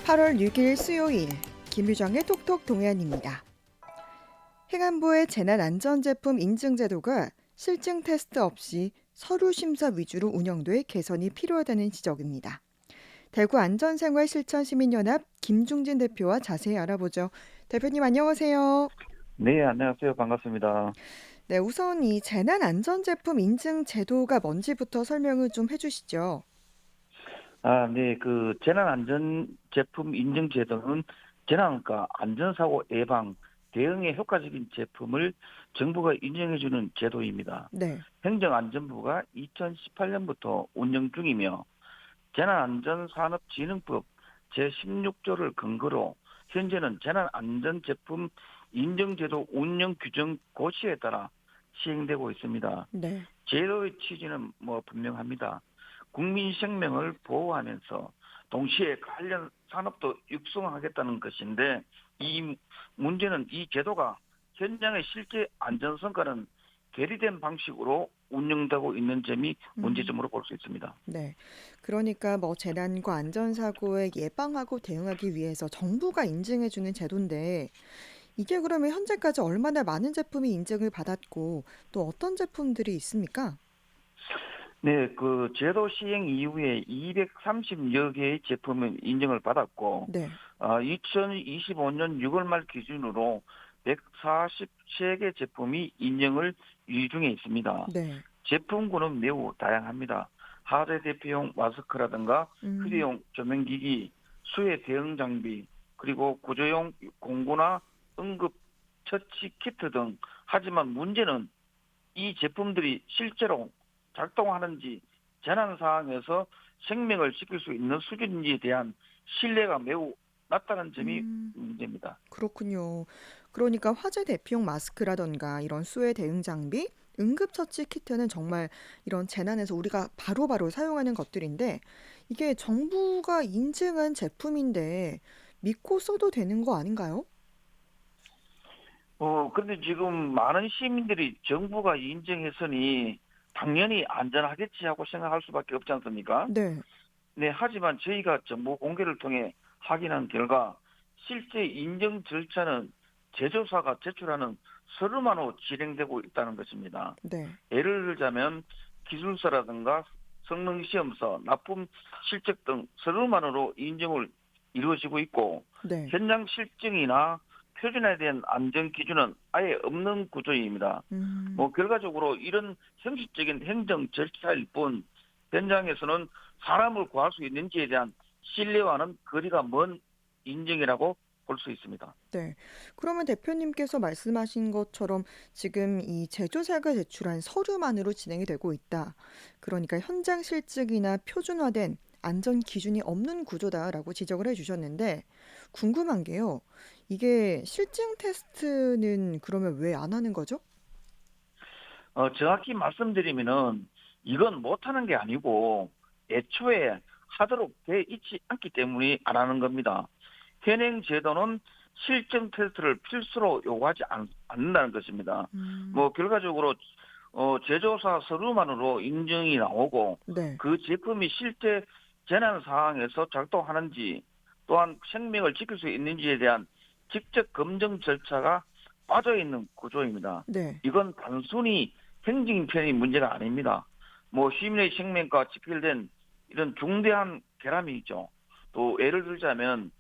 8월 6일 수요일 김유정의 톡톡 동해안입니다. 행안부의 재난안전제품 인증제도가 실증 테스트 없이 서류 심사 위주로 운영돼 개선이 필요하다는 지적입니다. 대구 안전생활실천시민연합 김중진 대표와 자세히 알아보죠. 대표님 안녕하세요. 네, 안녕하세요. 반갑습니다. 네, 우선 이 재난안전제품 인증제도가 뭔지부터 설명을 좀 해주시죠. 네, 그 재난안전제품 인증제도는 재난과 안전사고 예방, 대응에 효과적인 제품을 정부가 인정해주는 제도입니다. 네. 행정안전부가 2018년부터 운영 중이며 재난안전산업진흥법 제16조를 근거로 현재는 재난안전제품 인증제도 운영 규정 고시에 따라 시행되고 있습니다. 네. 제도의 취지는 분명합니다. 국민 생명을 보호하면서 동시에 관련 산업도 육성하겠다는 것인데 이 문제는 이 제도가 현장의 실제 안전성과는 괴리된 방식으로 운영되고 있는 점이 문제점으로 볼 수 있습니다. 네. 그러니까 뭐 재난과 안전사고에 예방하고 대응하기 위해서 정부가 인증해주는 제도인데 이게 그러면 현재까지 얼마나 많은 제품이 인증을 받았고 또 어떤 제품들이 있습니까? 네, 그 제도 시행 이후에 230여 개의 제품은 인증을 받았고, 네. 2025년 6월 말 기준으로 143개 제품이 인증을 유지 중에 있습니다. 네. 제품군은 매우 다양합니다. 하대 대피용 마스크라든가 음. 휴대용 조명기기, 수해 대응 장비, 그리고 구조용 공구나 응급 처치 키트 등. 하지만 문제는 이 제품들이 실제로 작동하는지 재난 상황에서 생명을 지킬 수 있는 수준인지에 대한 신뢰가 매우 낮다는 점이 음. 문제입니다. 그렇군요. 그러니까 화재 대피용 마스크라던가 이런 수해 대응 장비, 응급처치 키트는 정말 이런 재난에서 우리가 바로바로 사용하는 것들인데 이게 정부가 인증한 제품인데 믿고 써도 되는 거 아닌가요? 그런데 지금 많은 시민들이 정부가 인정했으니 당연히 안전하겠지 하고 생각할 수밖에 없지 않습니까? 네. 네, 하지만 저희가 정보 공개를 통해 확인한 결과 실제 인증 절차는 제조사가 제출하는 서류만으로 진행되고 있다는 것입니다. 네. 예를 들자면 기술서라든가 성능시험서, 납품 실적 등 서류만으로 인증을 이루어지고 있고 네. 현장 실증이나 표준에 대한 안전 기준은 아예 없는 구조입니다. 음. 결과적으로 이런 형식적인 행정 절차일 뿐 현장에서는 사람을 구할 수 있는지에 대한 신뢰와는 거리가 먼 인증이라고 볼 수 있습니다. 네. 그러면 대표님께서 말씀하신 것처럼 지금 이 제조사가 제출한 서류만으로 진행이 되고 있다. 그러니까 현장 실증이나 표준화된 안전 기준이 없는 구조다라고 지적을 해주셨는데 궁금한 게요. 이게 실증 테스트는 그러면 왜 안 하는 거죠? 정확히 말씀드리면은 이건 못하는 게 아니고 애초에 하도록 돼 있지 않기 때문에 안 하는 겁니다. 현행 제도는 실증 테스트를 필수로 요구하지 않는다는 것입니다. 음. 결과적으로 제조사 서류만으로 인증이 나오고 네. 그 제품이 실제 재난 상황에서 작동하는지 또한 생명을 지킬 수 있는지에 대한 직접 검증 절차가 빠져 있는 구조입니다. 네. 이건 단순히 행정편의 문제가 아닙니다. 시민의 생명과 직결된 이런 중대한 결함이 있죠. 또 예를 들자면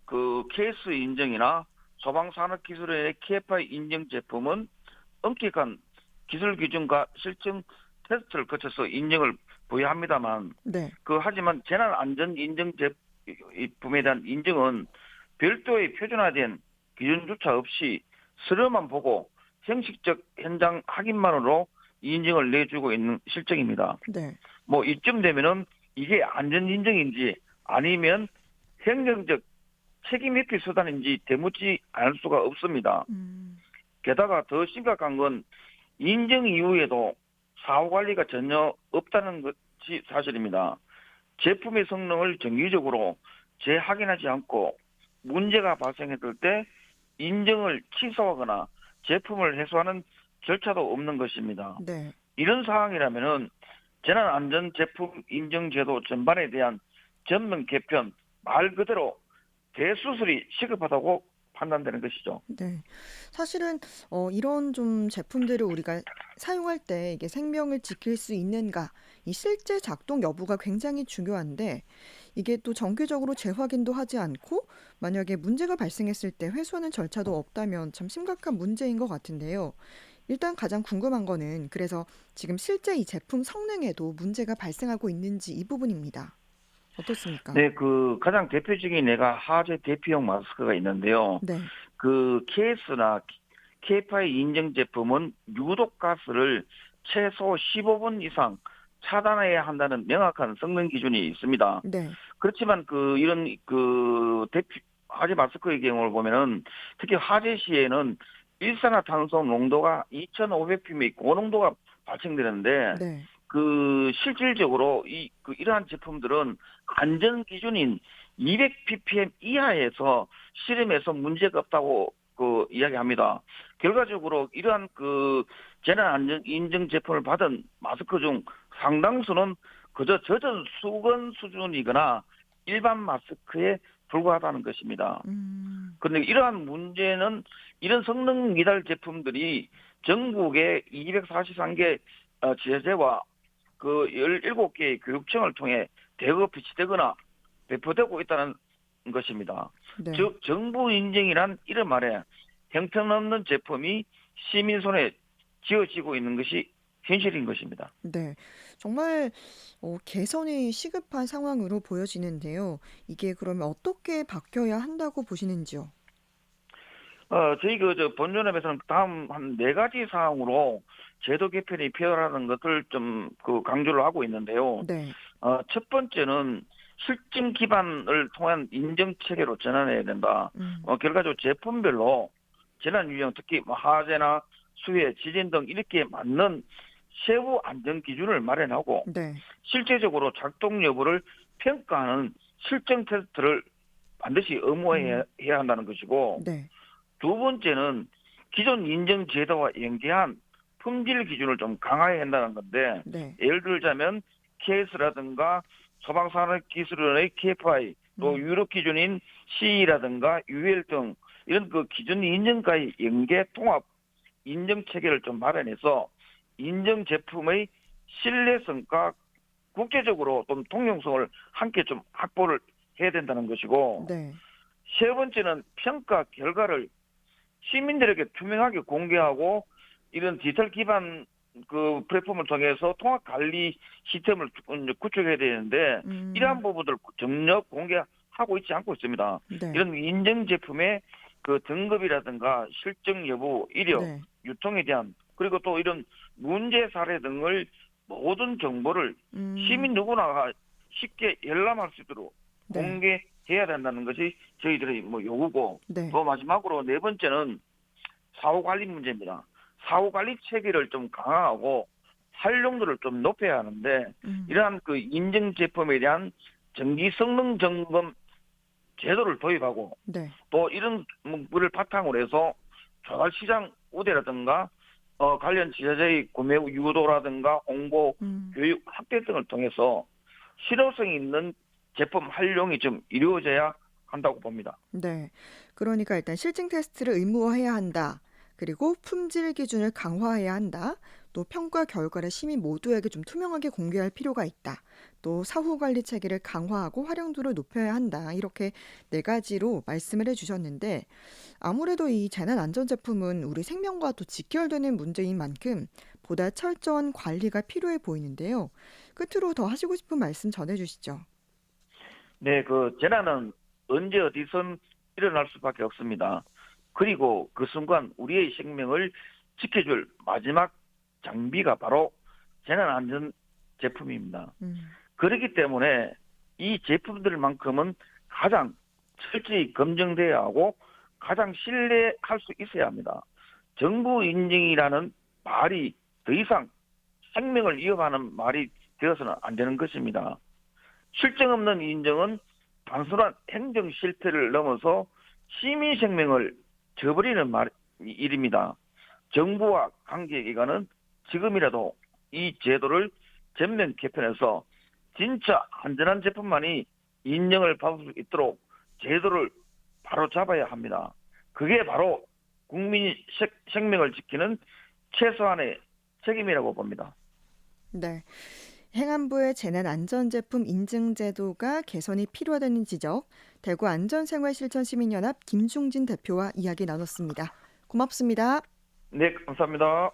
그 KS 인증이나 소방산업기술의 KFI 인증 제품은 엄격한 기술 기준과 실증 테스트를 거쳐서 인증을 부여합니다만 네. 하지만 재난안전 인증 제품에 대한 인증은 별도의 표준화된 기준조차 없이 서류만 보고 형식적 현장 확인만으로 인증을 내주고 있는 실정입니다. 네. 이쯤 되면은 이게 안전 인증인지 아니면 행정적 책임 회피 수단인지 되묻지 않을 수가 없습니다. 음. 게다가 더 심각한 건 인증 이후에도 사후 관리가 전혀 없다는 것이 사실입니다. 제품의 성능을 정기적으로 재확인하지 않고 문제가 발생했을 때 인증을 취소하거나 제품을 해소하는 절차도 없는 것입니다. 네. 이런 상황이라면은 재난안전제품 인증제도 전반에 대한 전면 개편, 말 그대로 대수술이 시급하다고 판단되는 것이죠. 네. 사실은 이런 좀 제품들을 우리가 사용할 때 이게 생명을 지킬 수 있는가, 이 실제 작동 여부가 굉장히 중요한데 이게 또 정기적으로 재확인도 하지 않고 만약에 문제가 발생했을 때 회수하는 절차도 없다면 참 심각한 문제인 것 같은데요. 일단 가장 궁금한 거는 그래서 지금 실제 이 제품 성능에도 문제가 발생하고 있는지 이 부분입니다. 어떻습니까? 네, 그 가장 대표적인 예가 하재 대피용 마스크가 있는데요. 네. 그 KS나 K5 인증 제품은 유독 가스를 최소 15분 이상 차단해야 한다는 명확한 성능 기준이 있습니다. 네. 그렇지만 이런 대피 화재 마스크의 경우를 보면은 특히 화재 시에는 일산화탄소 농도가 2,500ppm의 고농도가 발생되는데 네. 실질적으로 이러한 제품들은 안전 기준인 200ppm 이하에서 실험에서 문제가 없다고 이야기합니다. 결과적으로 이러한 재난 안전 인증 제품을 받은 마스크 중 상당수는 그저 젖은 수건 수준이거나 일반 마스크에 불과하다는 것입니다. 그런데 이러한 문제는 이런 성능 미달 제품들이 전국의 243개 지자체와 17개의 교육청을 통해 대거 비치되거나 배포되고 있다는 것입니다. 네. 즉 정부 인증이란 이런 말에 형편없는 제품이 시민 손에 쥐어지고 있는 것이 현실인 것입니다. 네. 정말 개선이 시급한 상황으로 보여지는데요. 이게 그러면 어떻게 바뀌어야 한다고 보시는지요? 저희 본연업에서는 다음 한 네 가지 사항으로 제도 개편이 필요하다는 것을 좀 강조를 하고 있는데요. 네. 첫 번째는 실증 기반을 통한 인증 체계로 전환해야 된다. 음. 결과적으로 제품별로 재난 유형, 특히 화재나 수해, 지진 등 이렇게 맞는 세부 안전 기준을 마련하고 네. 실제적으로 작동 여부를 평가하는 실증 테스트를 반드시 의무화해야 한다는 것이고, 네. 두 번째는 기존 인증 제도와 연계한 품질 기준을 좀 강화해야 한다는 건데, 네. 예를 들자면 KS라든가 소방산업기술원의 KFI, 또 음. 유럽 기준인 CE라든가 UL 등 이런 기준 인증과의 연계 통합 인증 체계를 좀 마련해서 인증 제품의 신뢰성과 국제적으로 좀 통용성을 함께 좀 확보를 해야 된다는 것이고, 네. 세 번째는 평가 결과를 시민들에게 투명하게 공개하고 이런 디지털 기반 플랫폼을 통해서 통합 관리 시스템을 구축해야 되는데 이러한 음. 부분들을 전혀 공개하고 있지 않고 있습니다. 네. 이런 인증 제품의 등급이라든가 실증 여부, 이력, 네. 유통에 대한 그리고 또 이런 문제 사례 등을 모든 정보를 음. 시민 누구나 쉽게 열람할 수 있도록 네. 공개해야 된다는 것이 저희들의 요구고, 네. 또 마지막으로 네 번째는 사후 관리 문제입니다. 사후 관리 체계를 좀 강화하고 활용도를 좀 높여야 하는데 음. 이러한 인증 제품에 대한 정기 성능 점검 제도를 도입하고 네. 또 이런 문구를 바탕으로 해서 조달 시장 우대라든가 관련 지자체의 구매 유도라든가 홍보, 음. 교육 확대 등을 통해서 실효성 있는 제품 활용이 좀 이루어져야 한다고 봅니다. 네. 그러니까 일단 실증 테스트를 의무화해야 한다. 그리고 품질 기준을 강화해야 한다. 또 평가 결과를 시민 모두에게 좀 투명하게 공개할 필요가 있다. 또 사후 관리 체계를 강화하고 활용도를 높여야 한다. 이렇게 네 가지로 말씀을 해주셨는데 아무래도 이 재난 안전 제품은 우리 생명과 또 직결되는 문제인 만큼 보다 철저한 관리가 필요해 보이는데요. 끝으로 더 하시고 싶은 말씀 전해주시죠. 네, 재난은 언제 어디선 일어날 수밖에 없습니다. 그리고 그 순간 우리의 생명을 지켜줄 마지막 장비가 바로 재난안전 제품입니다. 음. 그렇기 때문에 이 제품들만큼은 가장 철저히 검증돼야 하고 가장 신뢰할 수 있어야 합니다. 정부 인증이라는 말이 더 이상 생명을 위협하는 말이 되어서는 안 되는 것입니다. 실증 없는 인정은 단순한 행정 실패를 넘어서 시민 생명을 저버리는 일입니다. 정부와 관계기관은 지금이라도 이 제도를 전면 개편해서 진짜 안전한 제품만이 인정을 받을 수 있도록 제도를 바로 잡아야 합니다. 그게 바로 국민 생명을 지키는 최소한의 책임이라고 봅니다. 네. 행안부의 재난안전제품 인증 제도가 개선이 필요하다는 지적, 대구 안전생활실천시민연합 김중진 대표와 이야기 나눴습니다. 고맙습니다. 네, 감사합니다.